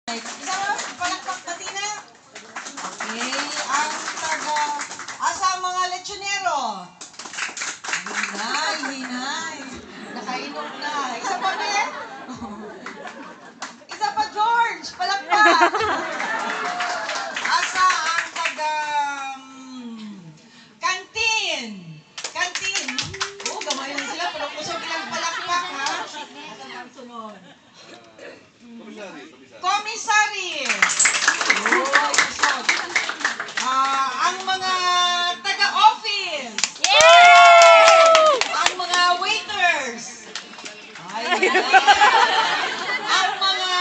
Isang palakpak pati na. Okay, ang taga, asa ang mga lechonero? Hinay, hinay. Nakainom na. Isa pa, Ben? Isa pa, George. Palakpak. Asa ang taga, kantin? Kantin. Oh, gamay lang sila. Pero kusog ilang palakpak, ha? Asa ang sunod? Commissary. Oh, kusog. Ang mga taga-office. Ang mga waiters. Ay, ang mga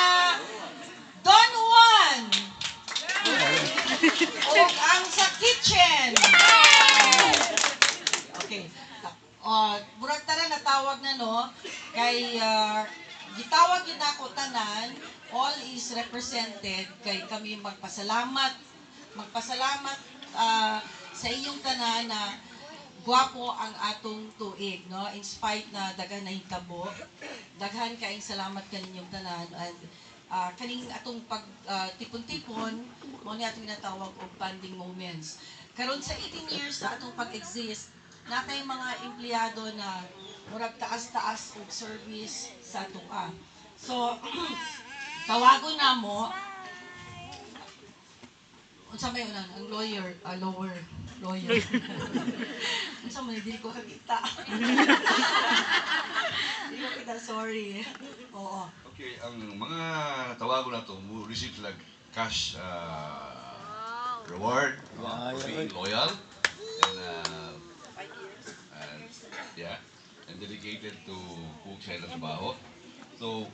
Don Juan. O ang sa kitchen. Okay. Murag tanan natawag na no. Kay gitawag yun ako tanan, all is represented, kay kami magpasalamat sa inyong tanan na gwapo ang atong tuig, no? In spite na daghan na hitabo, daghan kaayong salamat kaninyong tanan, and kaning atong pag tipon-tipon, mo ni atong ginatawag og bonding moments. Karon sa 18 years na atong pag-exist, natay mga empleyado na murag taas-taas og service sa tuka. So, tawagon na mo, unsa may unan, ang lawyer, lawyer. Unsa man, dili ko kakita. Dili ko kita, sorry. Oo. Okay, ang mga tawagon na to, mo receive sila cash reward for being loyal and yeah, and dedicated to kung sa ilang trabaho. So,